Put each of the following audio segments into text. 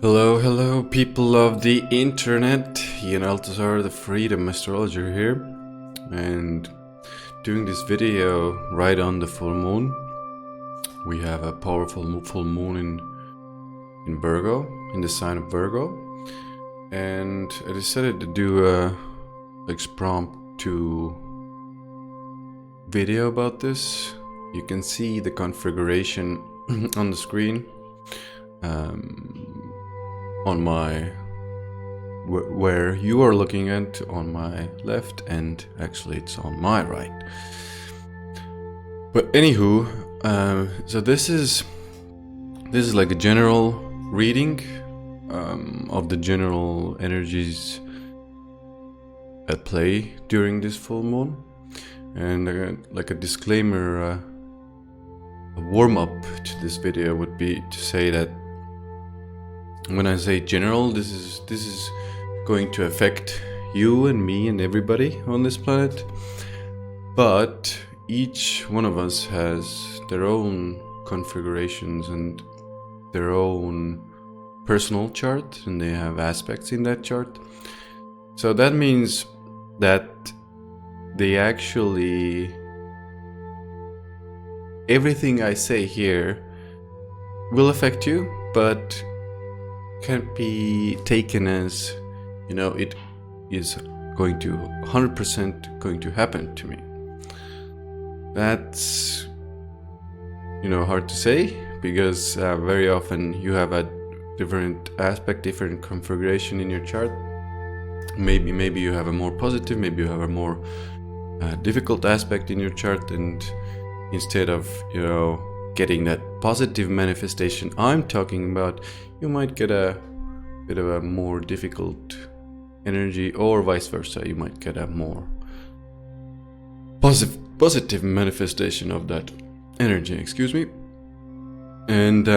Hello, hello, people of the internet. Ian Altazar, the Freedom Astrologer here, and doing this video right on the full moon. We have a powerful full moon in Virgo, in the sign of Virgo, and I decided to do a impromptu video about this. You can see the configuration on the screen. On my where you are looking at on my left, and actually it's on my right. But anywho, so this is like a general reading of the general energies at play during this full moon, and like a disclaimer, a warm-up to this video would be to say that when I say general, this is going to affect you and me and everybody on this planet, but each one of us has their own configurations and their own personal chart, and they have aspects in that chart. So that means that they actually, everything I say here will affect you, but can't be taken as, it is going to 100% going to happen to me. That's, hard to say, because very often you have a different aspect, different configuration in your chart. Maybe you have a more positive, maybe you have a more difficult aspect in your chart, and instead of, getting that positive manifestation I'm talking about, you might get a bit of a more difficult energy, or vice versa. You might get a more positive manifestation of that energy, excuse me. And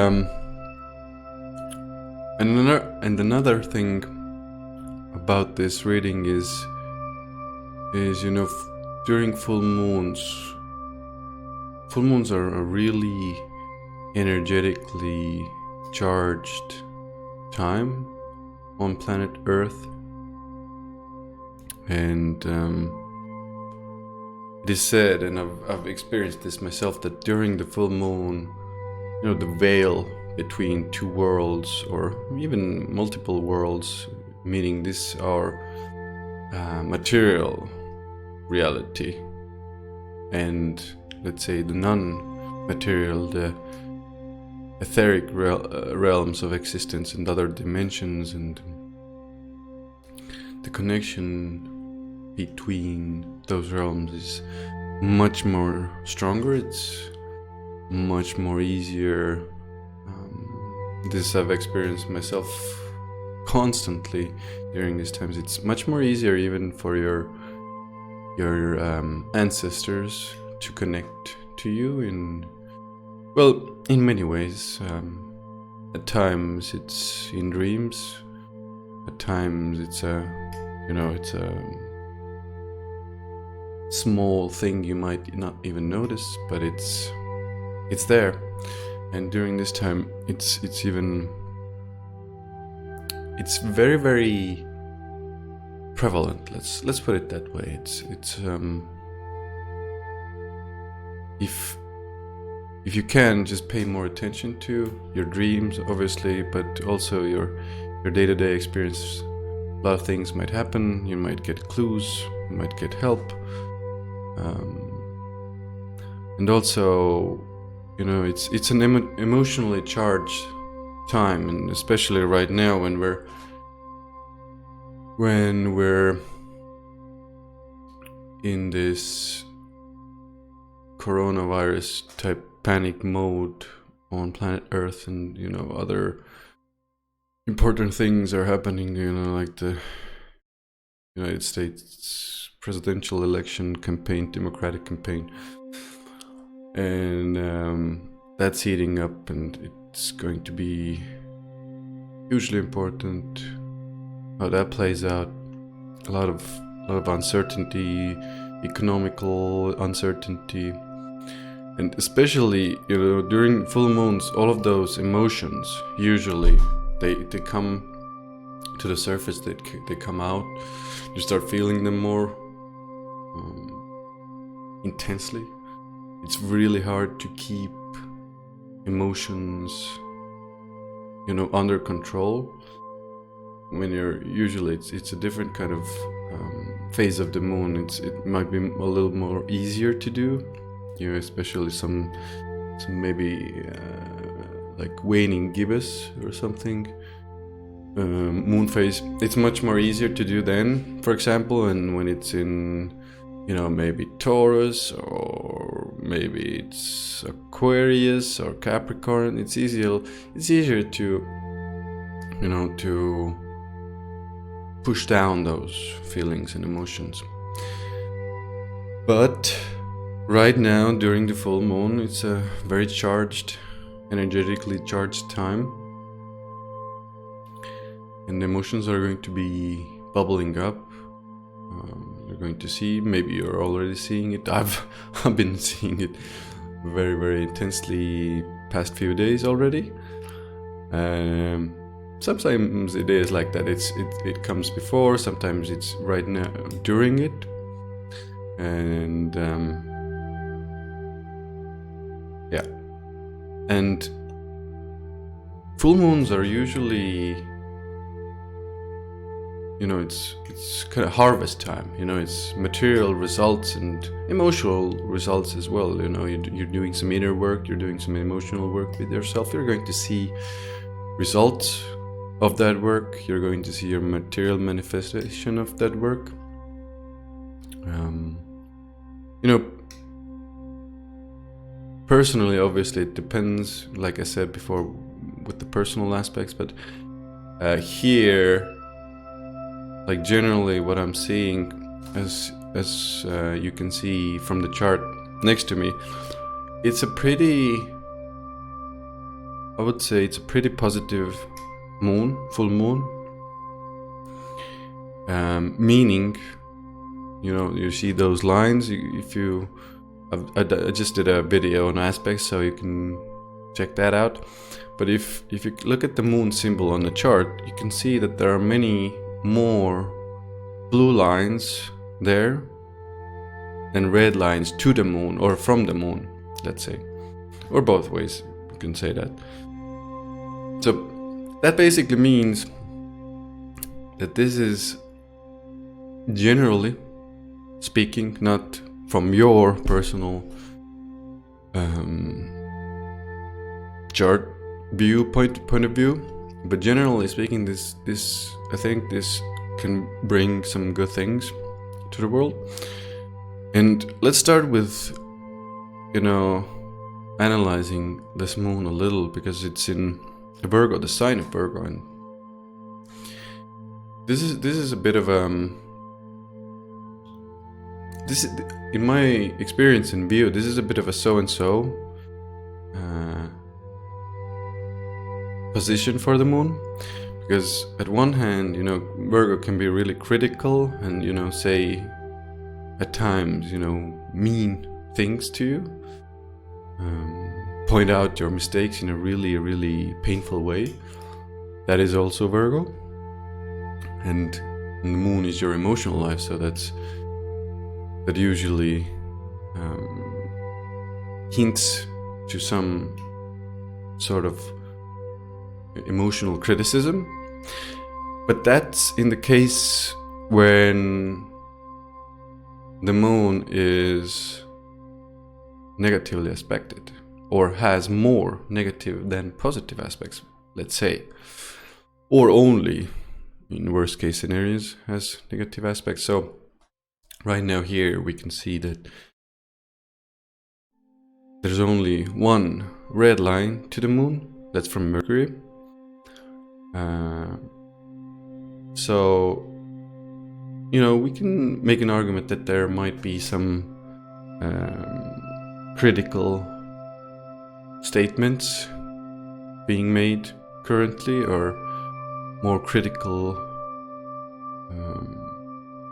another thing about this reading is during full moons are a really energetically charged time on planet Earth, and it is said, and I've experienced this myself, that during the full moon, the veil between two worlds, or even multiple worlds, meaning this our material reality, and let's say the non-material, the etheric realms of existence and other dimensions, and the connection between those realms is much more stronger. It's much more easier. This I've experienced myself constantly during these times. It's much more easier even for your ancestors to connect to you in many ways. At times it's in dreams, at times it's a small thing you might not even notice, but it's there. And during this time it's very, very prevalent. Let's put it that way. It's if you can, just pay more attention to your dreams, obviously, but also your day-to-day experience. A lot of things might happen. You might get clues, you might get help, and also, it's an emotionally charged time, and especially right now when we're in this coronavirus type panic mode on planet Earth, and other important things are happening, like the United States presidential election campaign, Democratic campaign, and that's heating up, and it's going to be hugely important how that plays out. A lot of uncertainty, economical uncertainty, and especially during full moons, all of those emotions usually they come to the surface, they come out, you start feeling them more intensely. It's really hard to keep emotions, under control when you're usually it's a different kind of phase of the moon. It might be a little more easier to do, especially some maybe like waning gibbous or something. Moon phase, it's much more easier to do then, for example, and when it's in maybe Taurus, or maybe it's Aquarius or Capricorn, it's easier to to push down those feelings and emotions. But right now during the full moon, it's a very energetically charged time, and the emotions are going to be bubbling up. You're going to see, maybe you're already seeing it. I've been seeing it very, very intensely past few days already. Sometimes it is like that. It comes before. Sometimes it's right now during it, and yeah. And full moons are usually, it's kind of harvest time. It's material results and emotional results as well. You're doing some inner work, you're doing some emotional work with yourself. You're going to see results of that work. You're going to see your material manifestation of that work. Personally, obviously, it depends, like I said before, with the personal aspects, but here, like generally what I'm seeing, as you can see from the chart next to me, it's a pretty positive moon, full moon. Meaning, you see those lines. I just did a video on aspects, so you can check that out. But if you look at the moon symbol on the chart, you can see that there are many more blue lines there than red lines to the moon, or from the moon, let's say, or both ways you can say that. So that basically means that this is, generally speaking, not from your personal chart point of view, but generally speaking, this I think this can bring some good things to the world. And let's start with analyzing this moon a little, because it's in Virgo, the sign of Virgo, and this is a bit of this is, in my experience and view, this is a bit of a so-and-so position for the moon, because at one hand, Virgo can be really critical and say at times mean things to you, point out your mistakes in a really, really painful way. That is also Virgo, and the moon is your emotional life, so that usually hints to some sort of emotional criticism. But that's in the case when the moon is negatively aspected, or has more negative than positive aspects, let's say, or only, in worst case scenarios, has negative aspects. So right now here we can see that there's only one red line to the moon, that's from Mercury. So we can make an argument that there might be some critical statements being made currently, or more critical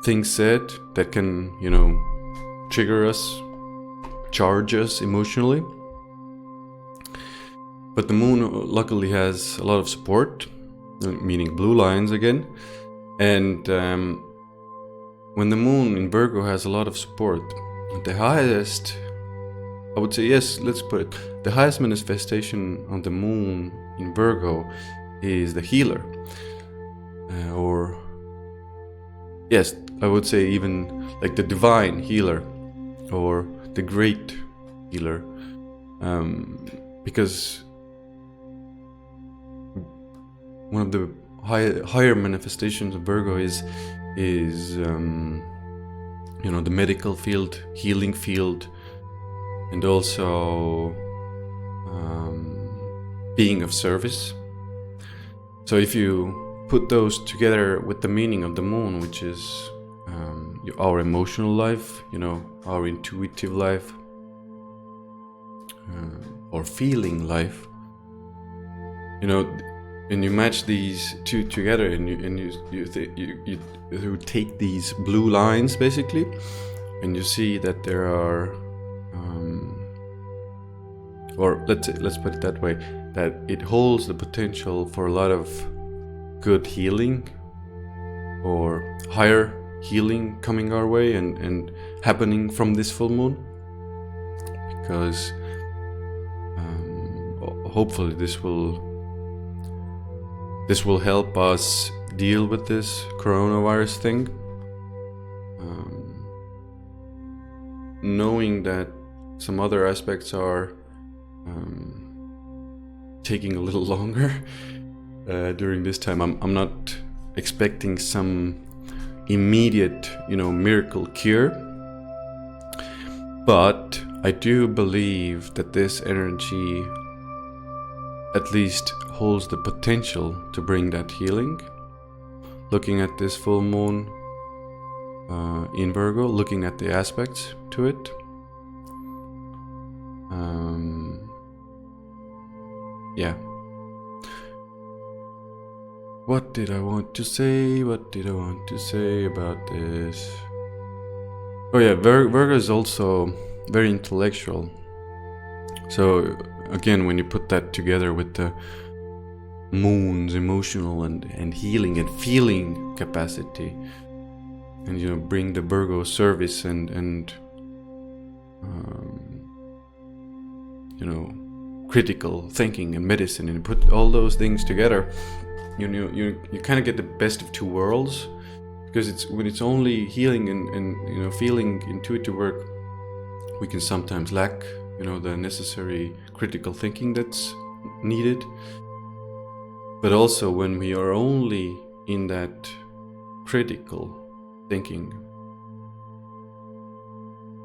things said that can trigger us, charge us emotionally. But the moon luckily has a lot of support meaning blue lines again. And when the moon in Virgo has a lot of support, the highest, I would say, yes, let's put it, the highest manifestation on the moon in Virgo is the healer. Or, yes, I would say even like the divine healer or the great healer. Because one of the higher manifestations of Virgo is the medical field, healing field, and also being of service. So if you put those together with the meaning of the moon, which is our emotional life, our intuitive life, or feeling life, and you match these two together, and you take these blue lines basically, and you see that there are, or let's put it that way, that it holds the potential for a lot of good healing or higher healing coming our way and happening from this full moon, because hopefully this will help us deal with this coronavirus thing, knowing that some other aspects are taking a little longer during this time. I'm not expecting some immediate, miracle cure, but I do believe that this energy at least holds the potential to bring that healing. Looking at this full moon in Virgo, looking at the aspects to it, yeah. What did I want to say about this? Oh yeah, Virgo is also very intellectual. So again, when you put that together with the moon's emotional and healing and feeling capacity, and bring the Virgo service and critical thinking and medicine, and put all those things together, you kind of get the best of two worlds. Because when it's only healing and feeling intuitive work, we can sometimes lack the necessary critical thinking that's needed. But also when we are only in that critical thinking,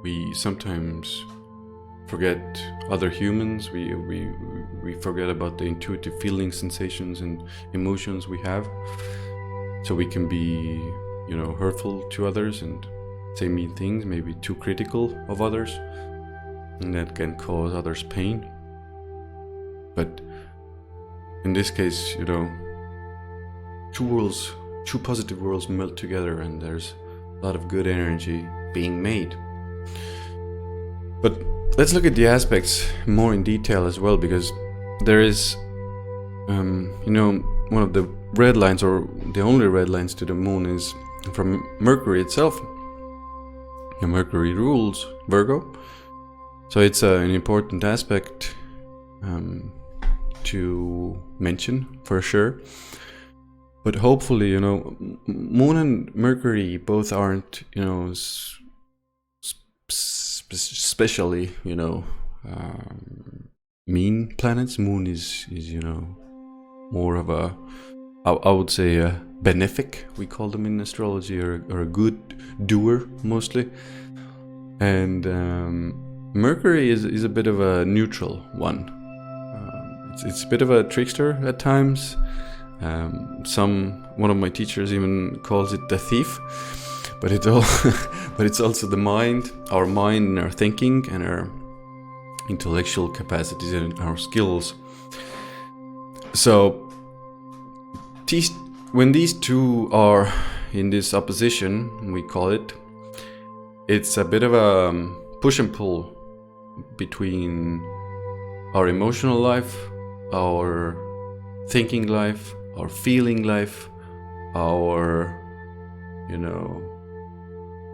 we sometimes forget other humans. We forget about the intuitive feelings, sensations, and emotions we have. So we can be, hurtful to others and say mean things, maybe too critical of others, and that can cause others pain. But in this case, two positive worlds melt together, and there's a lot of good energy being made. But let's look at the aspects more in detail as well, because there is, one of the red lines, or the only red lines to the moon, is from Mercury itself. Mercury rules Virgo, so it's an important aspect to mention for sure. But hopefully, Moon and Mercury both aren't, especially, mean planets. Moon is more of a, I would say, a benefic, we call them in astrology, or a good doer mostly. And Mercury is a bit of a neutral one. It's a bit of a trickster at times. One of my teachers even calls it the thief. But it's also the mind, our mind and our thinking and our intellectual capacities and our skills. So when these two are in this opposition, we call it, it's a bit of a push and pull between our emotional life, our thinking life, our feeling life, our,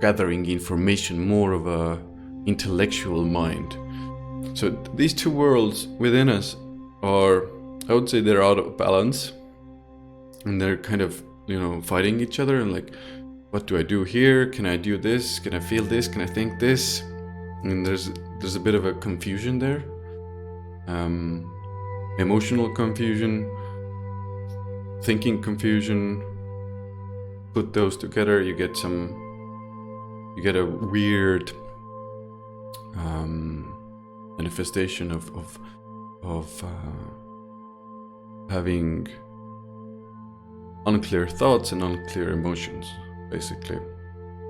gathering information, more of a intellectual mind. So these two worlds within us are, I would say, they're out of balance, and they're kind of, fighting each other, and like, what do I do here? Can I do this? Can I feel this? Can I think this? And there's a bit of a confusion there, emotional confusion, thinking confusion. Put those together, you get a weird manifestation of having unclear thoughts and unclear emotions. Basically,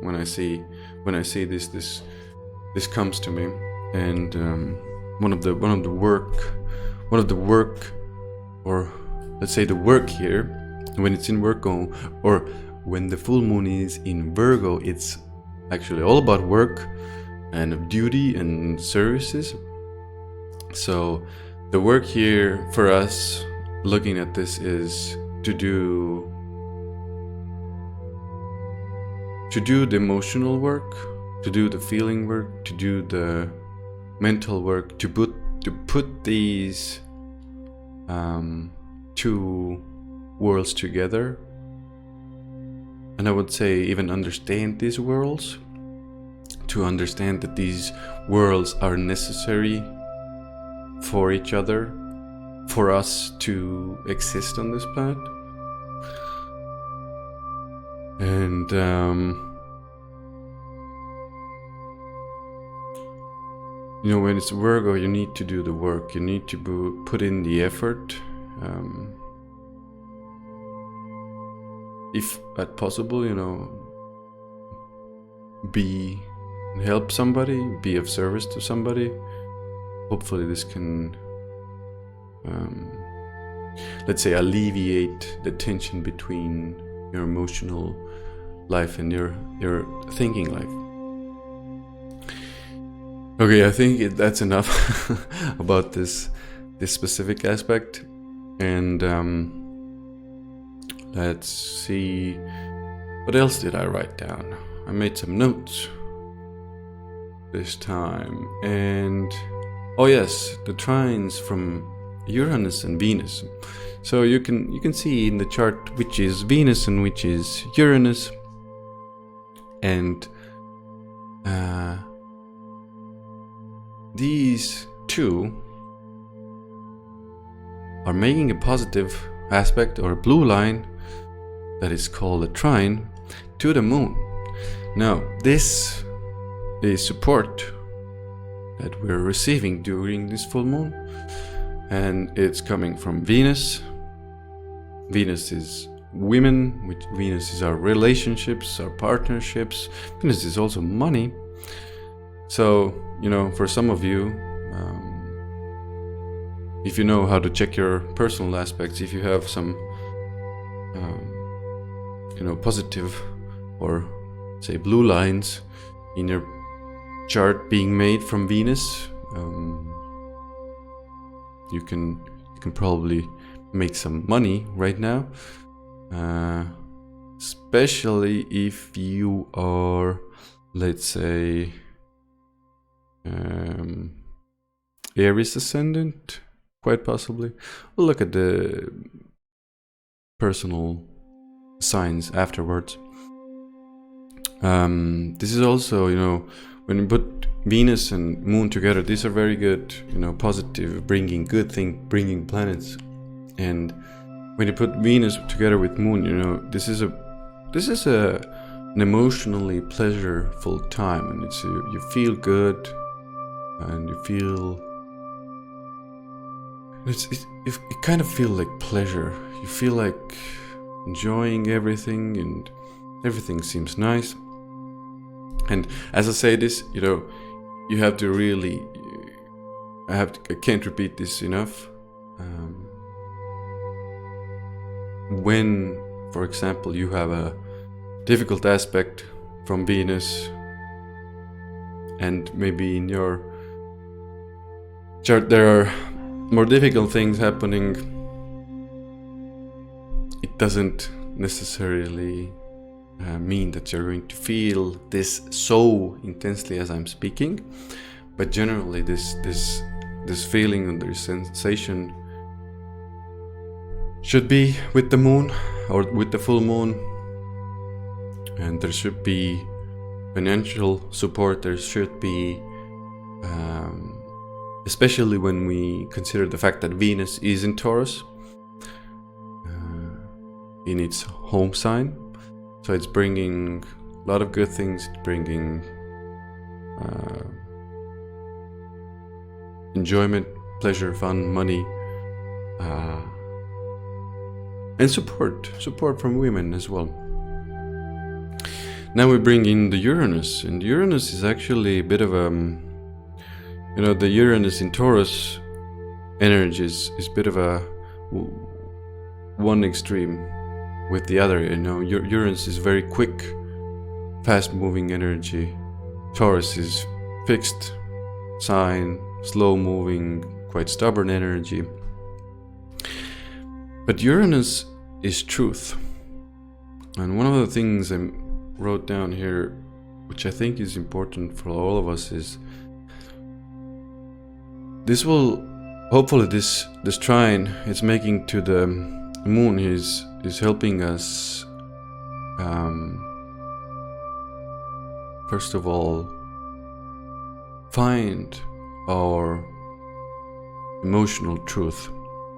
when I see this comes to me, and one of the work, or let's say the work here, when it's in Virgo, or when the full moon is in Virgo, it's actually all about work and duty and services. So the work here for us, looking at this, is to do the emotional work, to do the feeling work, to do the mental work, to put these two worlds together. And I would say even understand these worlds, to understand that these worlds are necessary for each other, for us to exist on this planet. And when it's Virgo, you need to do the work, you need to put in the effort, if at possible, help somebody, be of service to somebody. Hopefully this can, let's say, alleviate the tension between your emotional life and your thinking life. Okay, I think that's enough about this specific aspect, and let's see, what else did I write down? I made some notes this time, and oh yes, the trines from Uranus and Venus. So you can see in the chart which is Venus and which is Uranus, and these two are making a positive aspect, or a blue line, that is called a trine, to the moon. Now, this is support that we're receiving during this full moon, and it's coming from Venus. Venus is women, which Venus is our relationships, our partnerships. Venus is also money. So, for some of you, if you know how to check your personal aspects, if you have some, positive, or say blue lines in your chart being made from Venus, you can probably make some money right now, especially if you are, let's say, Aries ascendant, quite possibly. We'll look at the personal signs afterwards. This is also, when you put Venus and Moon together, these are very good, positive, bringing good thing, bringing planets. And when you put Venus together with Moon, this is an emotionally pleasurable time, and you feel good, and you feel you kind of feel like pleasure. You feel like enjoying everything, and everything seems nice. And as I say this, you have to really, I can't repeat this enough. When, for example, you have a difficult aspect from Venus, and maybe in your chart there are more difficult things happening, doesn't necessarily mean that you're going to feel this so intensely as I'm speaking, but generally this feeling and this sensation should be with the moon or with the full moon, and there should be financial support. There should be especially when we consider the fact that Venus is in Taurus in its home sign. So it's bringing a lot of good things. It's bringing enjoyment, pleasure, fun, money, and support from women as well. Now we bring in the Uranus, and Uranus is actually a bit of a, the Uranus in Taurus energy is a bit of a one extreme with the other. Uranus is very quick, fast-moving energy. Taurus is fixed sign, slow-moving, quite stubborn energy. But Uranus is truth. And one of the things I wrote down here, which I think is important for all of us, is this will hopefully this trine it's making to the moon is helping us first of all find our emotional truth.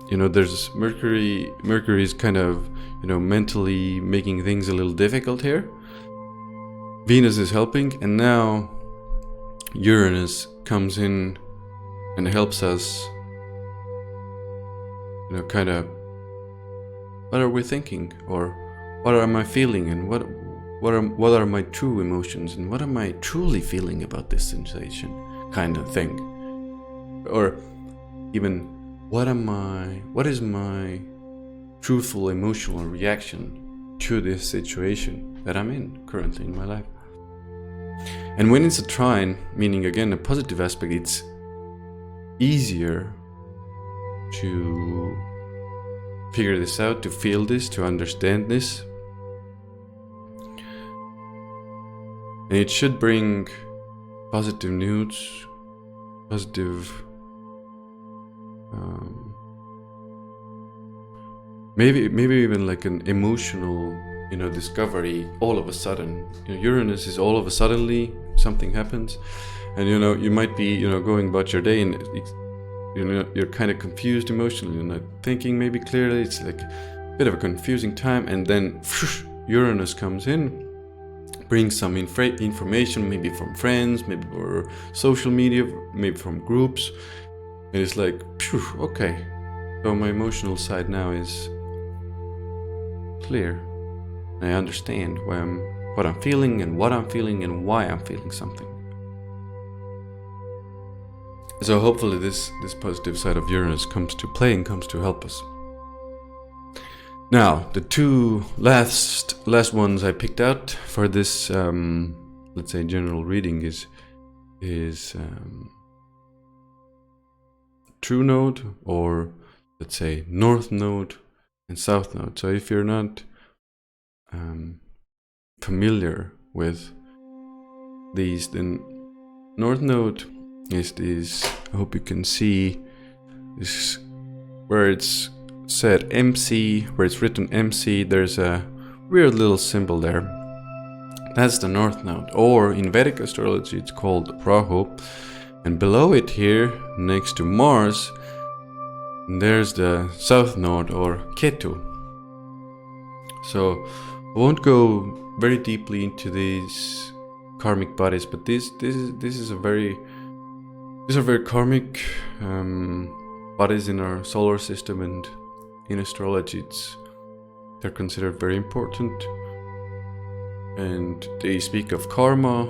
There's Mercury is kind of mentally making things a little difficult here. Venus is helping, and now Uranus comes in and helps us kind of, what are we thinking, or what am I feeling, and what are my true emotions, and what am I truly feeling about this sensation, kind of thing. Or even what is my truthful emotional reaction to this situation that I'm in currently in my life. And when it's a trine, meaning again a positive aspect, it's easier to figure this out, to feel this, to understand this. And it should bring positive news, positive maybe even like an emotional discovery all of a sudden. Uranus is all of a suddenly something happens, and you might be going about your day and you're kind of confused emotionally, you're not thinking maybe clearly. It's like a bit of a confusing time, and then Uranus comes in, brings some information, maybe from friends, maybe or social media, maybe from groups, and it's like, okay, so my emotional side now is clear. I understand what I'm feeling and what I'm feeling and why I'm feeling something. So hopefully this positive side of Uranus comes to play and comes to help us. Now, the two last ones I picked out for this, let's say, general reading is True Node, or let's say North Node and South Node. So if you're not familiar with these, then North Node is this, I hope you can see this, where it's said MC, where it's written MC, there's a weird little symbol there. That's the North Node, or in Vedic astrology it's called Rahu, and below it here, next to Mars, there's the South Node, or Ketu. So I won't go very deeply into these karmic bodies, but these are very karmic bodies in our solar system, and in astrology they're considered very important, and they speak of karma.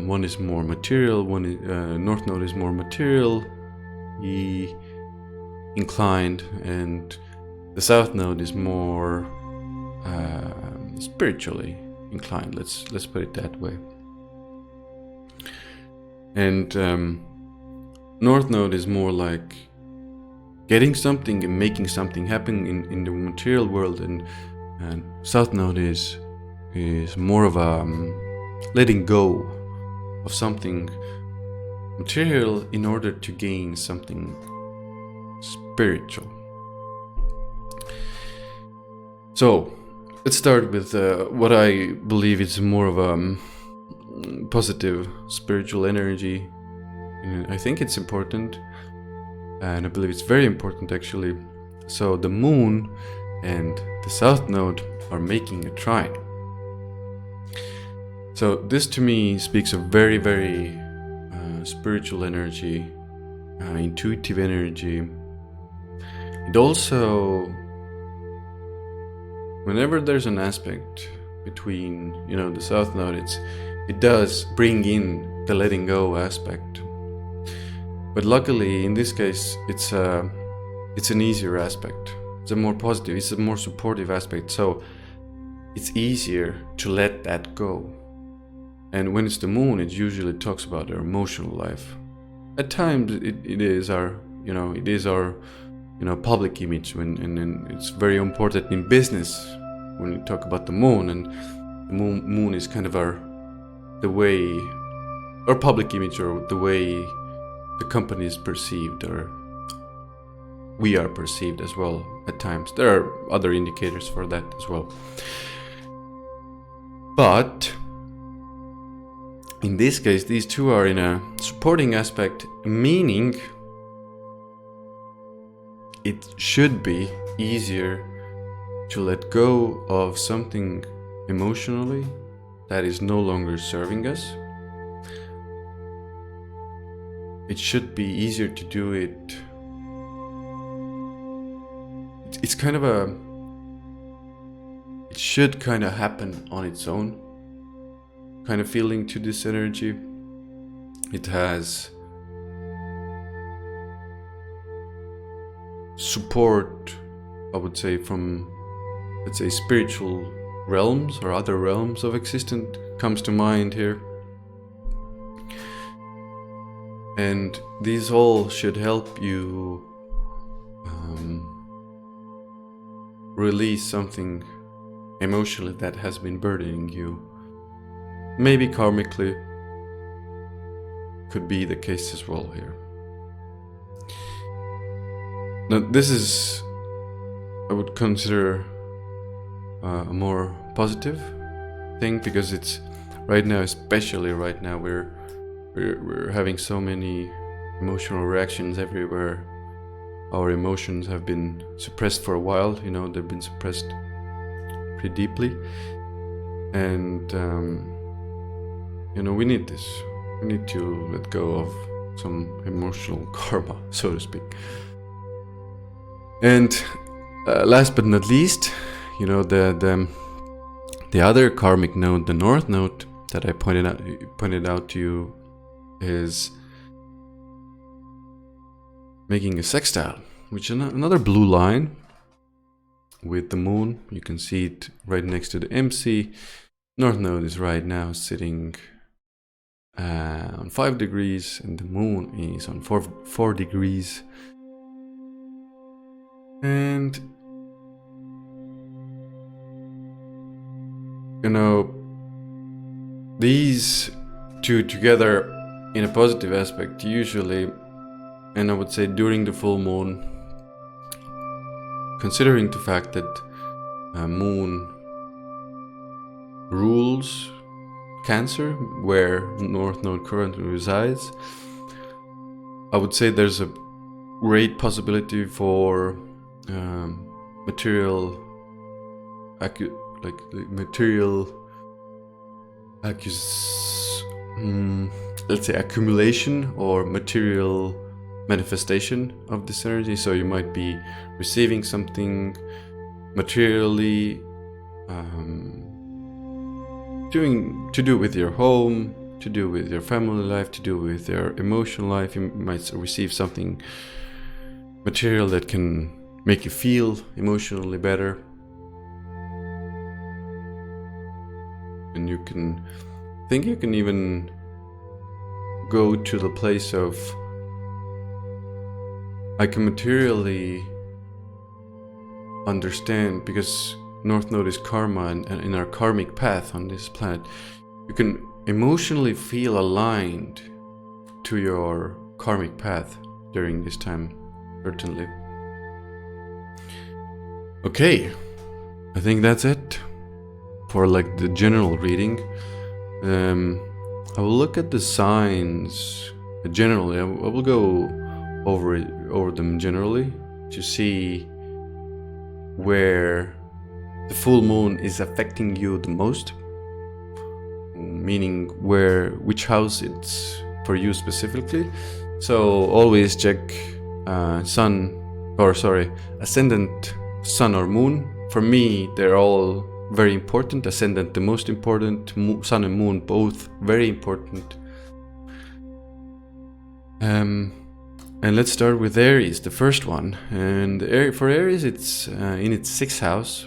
One is more material, North Node is more material inclined, and the South Node is more spiritually inclined. Let's put it that way. And North Node is more like getting something and making something happen in the material world, and And South Node is more of a letting go of something material in order to gain something spiritual. So let's start with what I believe is more of a positive spiritual energy. And I think it's important, and I believe it's very important actually. So the moon and the South Node are making a trine. So this to me speaks of very, very spiritual energy, intuitive energy. It also, whenever there's an aspect between, the South Node, it does bring in the letting go aspect. But luckily, in this case, it's an easier aspect. It's a more positive, it's a more supportive aspect. So it's easier to let that go. And when it's the moon, it usually talks about our emotional life. At times, it is our public image, and it's very important in business when we talk about the moon. And the moon is kind of our public image, or the way the company is perceived, or we are perceived as well at times. There are other indicators for that as well. But in this case, these two are in a supporting aspect, meaning it should be easier to let go of something emotionally that is no longer serving us. It should be easier to do it. It's kind of it should kind of happen on its own kind of feeling to this energy. It has support, I would say, from, let's say, spiritual realms or other realms of existence comes to mind here. And these all should help you release something emotionally that has been burdening you. Maybe karmically, could be the case as well here. Now this is, I would consider a more positive thing, because it's right now, especially right now, we're having so many emotional reactions everywhere. Our emotions have been suppressed for a while, they've been suppressed pretty deeply. And we need this. We need to let go of some emotional karma, so to speak. And last but not least, the other karmic node, the North Node, that I pointed out to you, is making a sextile, which is another blue line with the moon. You can see it right next to the MC. North Node is right now sitting on 5 degrees, and the moon is on 4 degrees. And these two together in a positive aspect usually, and I would say during the full moon, considering the fact that moon rules Cancer, where North Node currently resides, I would say there's a great possibility for material accumulation or material manifestation of this energy. So you might be receiving something materially, to do with your home, to do with your family life, to do with your emotional life. You might receive something material that can make you feel emotionally better. And you can even go to the place of, I can materially understand, because North Node is karma, and in our karmic path on this planet, you can emotionally feel aligned to your karmic path during this time, certainly. Okay, I think that's it for like the general reading. I will look at the signs generally. I will go over them generally to see where the full moon is affecting you the most, meaning which house it's for you specifically. So always check ascendant, sun or moon. For me, they're all very important. Ascendant the most important, sun and moon both very important. And let's start with Aries, the first one. And for Aries, it's in its 6th house.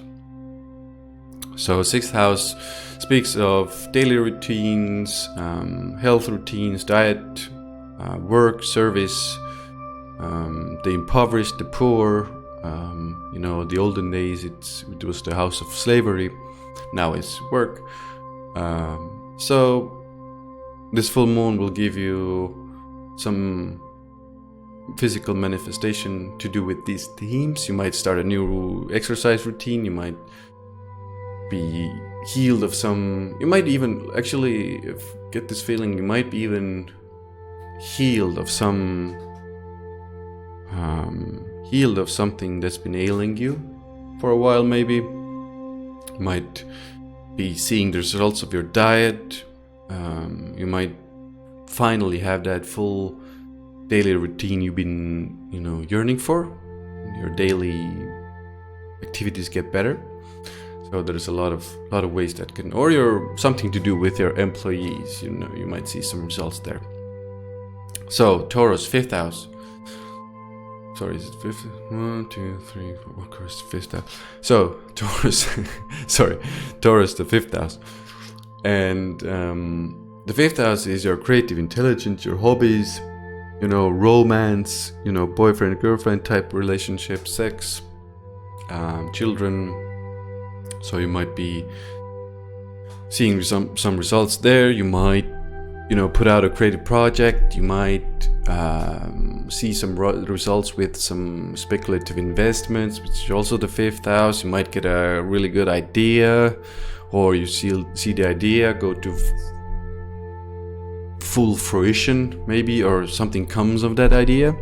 So 6th house speaks of daily routines, health routines, diet, work, service, the impoverished, the poor. The olden days it was the house of slavery. Now it's work. So this full moon will give you some physical manifestation to do with these themes. You might start a new exercise routine. You might be healed of some. You might even actually get this feeling. You might be even healed of some. Healed of something that's been ailing you for a while. Maybe you might be seeing the results of your diet. You might finally have that full daily routine you've been, yearning for. Your daily activities get better. So there's a lot of ways that can, or you're something to do with your employees. You might see some results there. So Taurus, 5th house. Sorry, is it 5th? 1, 2, 3, 4. Of course, 5th house. So Taurus, Taurus, the 5th house, and the 5th house is your creative intelligence, your hobbies, romance, boyfriend girlfriend type relationship, sex, children. So you might be seeing some results there. You might, put out a creative project. You might see some results with some speculative investments, which is also the 5th house. You might get a really good idea, or you see the idea go to full fruition, maybe, or something comes of that idea,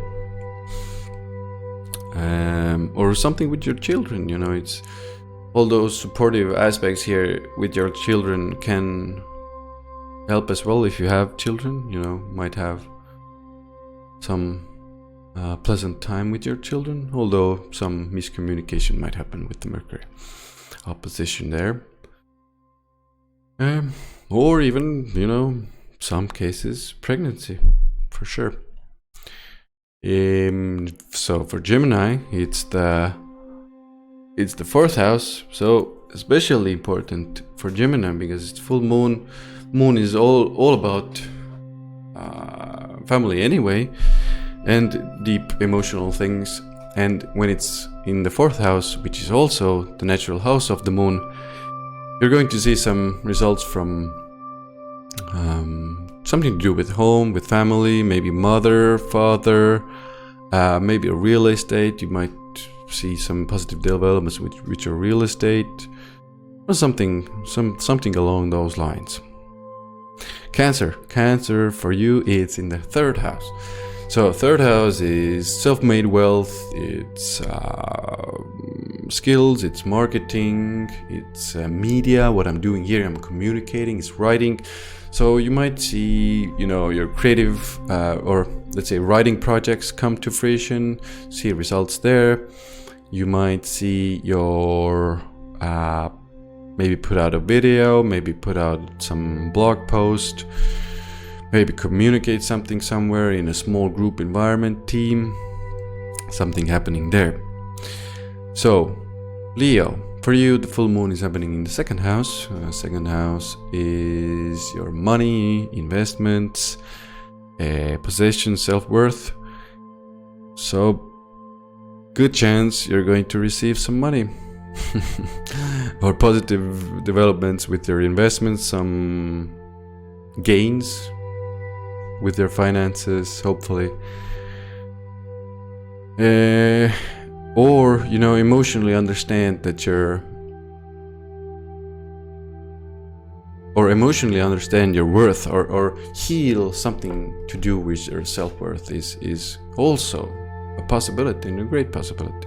or something with your children. It's all those supportive aspects here with your children can help as well. If you have children, might have some pleasant time with your children, although some miscommunication might happen with the Mercury opposition there, or even some cases pregnancy, for sure. So for Gemini, it's the 4th house, so especially important for Gemini because it's full moon. Moon is all about family anyway, and deep emotional things. And when it's in the 4th house, which is also the natural house of the moon, you're going to see some results from something to do with home, with family, maybe mother, father, maybe a real estate. You might see some positive developments with your real estate, or something along those lines. Cancer for you, it's in the 3rd house. So 3rd house is self-made wealth, it's skills, it's marketing, it's media. What I'm doing here, I'm communicating, it's writing. So you might see, your creative, or let's say writing projects come to fruition, see results there. You might see your, maybe put out a video, maybe put out some blog post, maybe communicate something somewhere in a small group environment, team, something happening there. So, Leo, for you, the full moon is happening in the 2nd house. 2nd house is your money, investments, possession, self-worth. So, good chance you're going to receive some money. or positive developments with your investments, some gains with your finances, hopefully. Or, emotionally understand that emotionally understand your worth, or heal something to do with your self-worth is also a possibility, and a great possibility.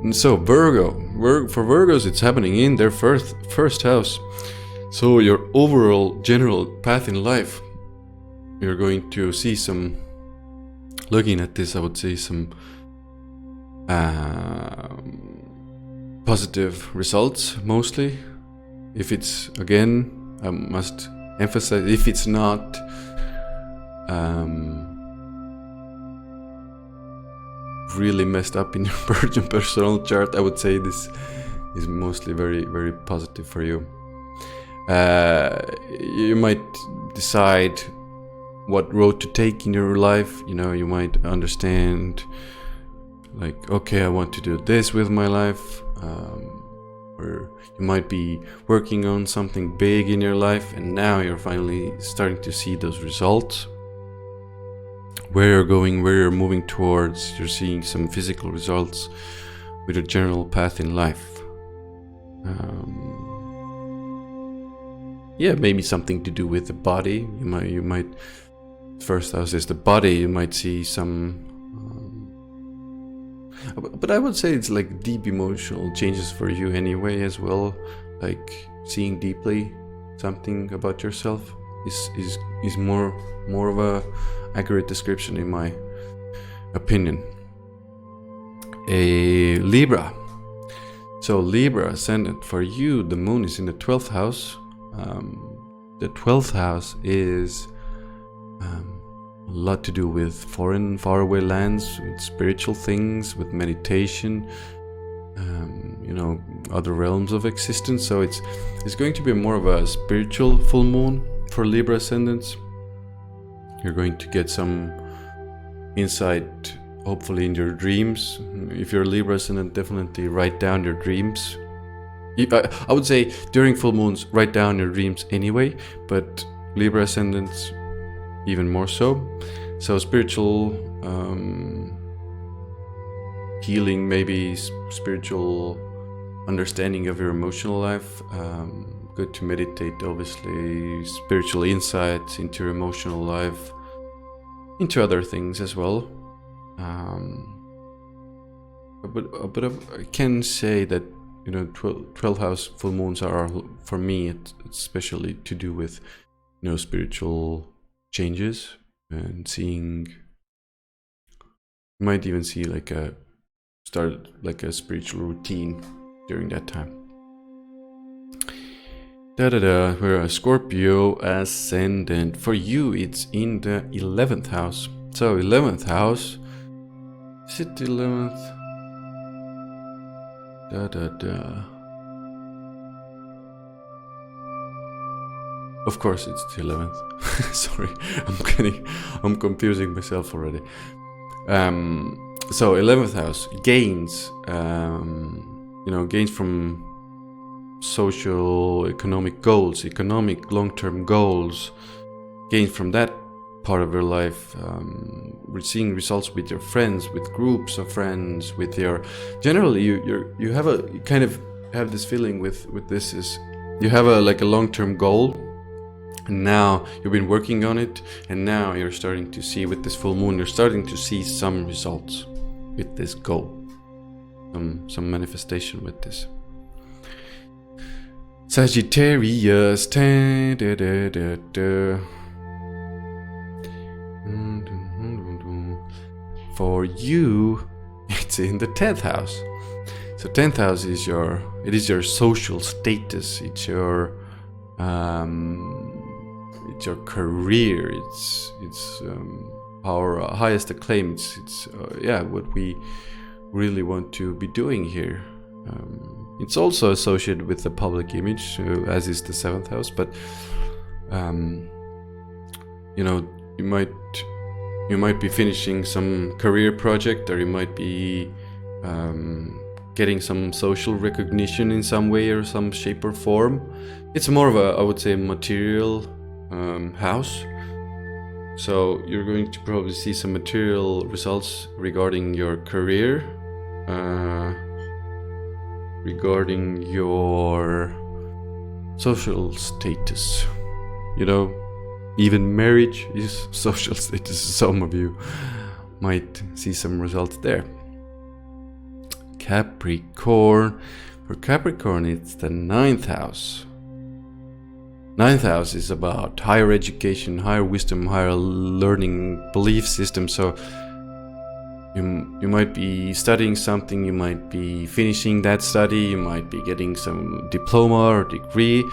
And so for Virgos, it's happening in their first house. So your overall general path in life, you're going to see some, looking at this, I would say some positive results mostly. If it's, again, I must emphasize, if it's not really messed up in your personal chart, I would say this is mostly very, very positive for you. You might decide what road to take in your life. You might understand, like, okay, I want to do this with my life. Or you might be working on something big in your life, and now you're finally starting to see those results. Where you're going, where you're moving towards, you're seeing some physical results with a general path in life. Maybe something to do with the body. You might first house is the body. You might see some. But I would say it's like deep emotional changes for you anyway as well. Like seeing deeply something about yourself is more of a accurate description in my opinion. A Libra. So Libra ascendant, for you, the moon is in the 12th house. The 12th house is a lot to do with foreign, faraway lands, with spiritual things, with meditation, other realms of existence. So it's going to be more of a spiritual full moon for Libra ascendants. You're going to get some insight, hopefully, in your dreams. If you're a Libra ascendant, definitely write down your dreams. I would say during full moons, write down your dreams anyway, but Libra ascendants even more so. So spiritual healing, maybe spiritual understanding of your emotional life. Good to meditate, obviously. Spiritual insights into your emotional life, into other things as well. But I can say that 12 house full moons are, for me, it's especially to do with spiritual changes, and seeing, you might even see start a spiritual routine during that time. We're a Scorpio ascendant. For you, it's in the 11th house. So 11th house, is it the 11th? Of course it's the 11th. Sorry, I'm confusing myself already. So 11th house, gains, gains from social, economic goals, economic long-term goals, gains from that part of your life. We're seeing results with your friends, with groups of friends, with your, generally you have you kind of have this feeling with this is, you have a long-term goal, and now you've been working on it, and now you're starting to see, with this full moon, you're starting to see some results with this goal, some manifestation with this. Sagittarius. For you, it's in the 10th house. So 10th house is your social status. It's your career. It's our highest acclaim. It's what we really want to be doing here. It's also associated with the public image, as is the 7th house. But you might be finishing some career project, or you might be getting some social recognition in some way or some shape or form. It's more of a, I would say, material house. So you're going to probably see some material results regarding your career, regarding your social status. You know, even marriage is social status. Some of you might see some results there. Capricorn. For Capricorn, it's the 9th house. 9th house is about higher education, higher wisdom, higher learning belief system. So you might be studying something, you might be finishing that study, you might be getting some diploma or degree,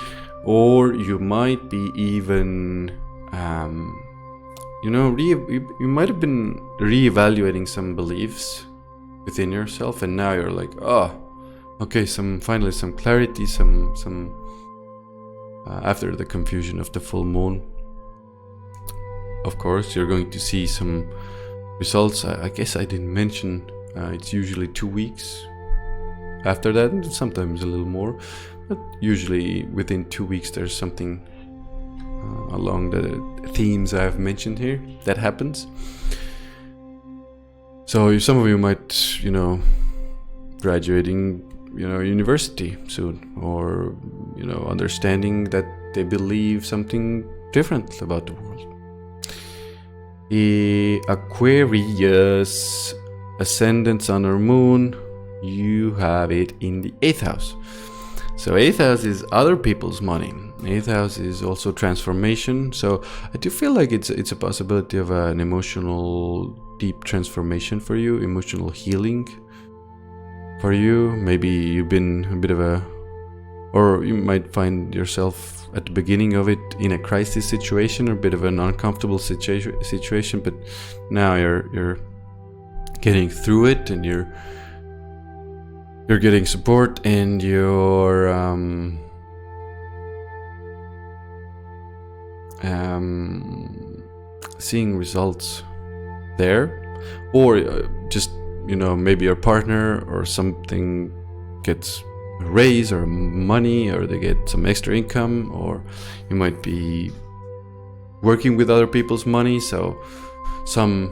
or you might be even, you might have been reevaluating some beliefs within yourself, and now you're like, okay, finally some clarity, some after the confusion of the full moon. Of course, you're going to see some results. I guess I didn't mention, it's usually 2 weeks after that, and sometimes a little more, but usually within 2 weeks there's something along the themes I've mentioned here that happens. So some of you might, graduating, university soon, or, understanding that they believe something different about the world. Aquarius, ascendant, sun or moon, you have it in the 8th house. So 8th house is other people's money. 8th house is also transformation. So I do feel like it's a possibility of an emotional deep transformation for you, emotional healing for you. Maybe you've been a bit of or you might find yourself at the beginning of it in a crisis situation, or a bit of an uncomfortable situation, but now you're getting through it, and you're getting support, and you're seeing results there. Or just, maybe your partner or something gets a raise or money, or they get some extra income, or you might be working with other people's money, so some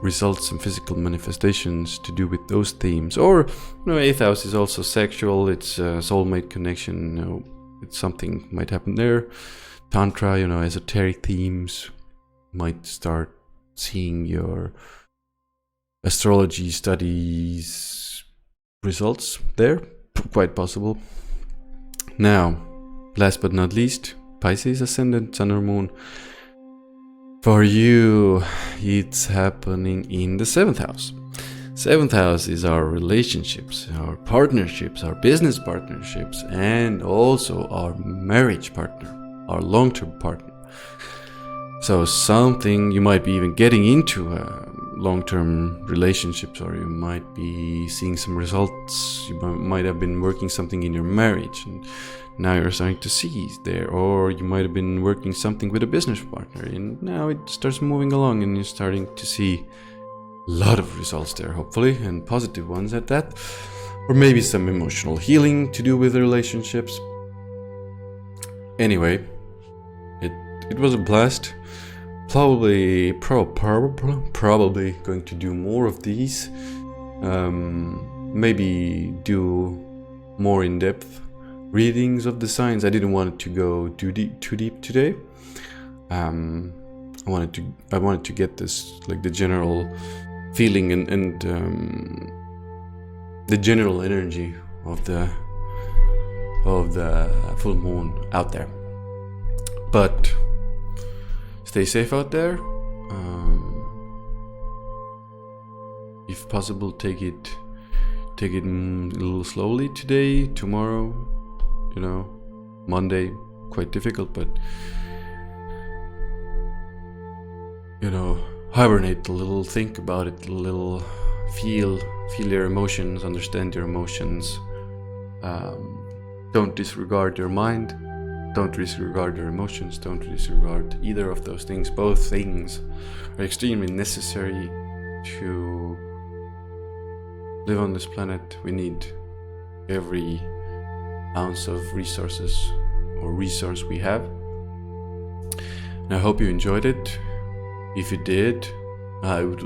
results, some physical manifestations to do with those themes. Or 8th house is also sexual, it's a soulmate connection, it's something might happen there. Tantra, esoteric themes, might start seeing your astrology studies results there, quite possible. Now, last but not least, Pisces, ascendant, sun or moon. For you, it's happening in the 7th house. 7th house is our relationships, our partnerships, our business partnerships, and also our marriage partner, our long-term partner. So something, you might be even getting into long-term relationships, or you might be seeing some results. You might have been working something in your marriage, and now you're starting to see there. Or you might have been working something with a business partner, and now it starts moving along, and you're starting to see a lot of results there, hopefully, and positive ones at that. Or maybe some emotional healing to do with the relationships. Anyway, it was a blast. Probably going to do more of these. Maybe do more in-depth readings of the signs. I didn't want it to go too deep today. I wanted to get this, like, the general feeling and the general energy of the full moon out there. But stay safe out there. If possible, take it a little slowly today, tomorrow. Monday, quite difficult, but hibernate a little, think about it a little, feel your emotions, understand your emotions. Don't disregard your mind. Don't disregard your emotions. Don't disregard either of those things. Both things are extremely necessary to live on this planet, we need every ounce of resources or resource we have. And I hope you enjoyed it. If you did, it would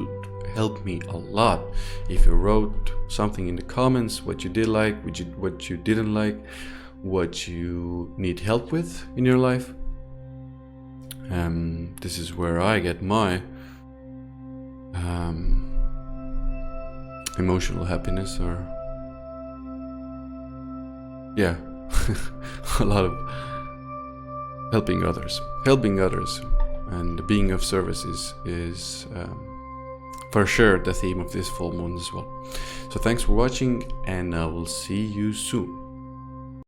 help me a lot if you wrote something in the comments, what you did like, what you didn't like, what you need help with in your life. This is where I get my emotional happiness, or yeah, a lot of helping others, and being of service is for sure the theme of this full moon as well. So thanks for watching, and I will see you soon.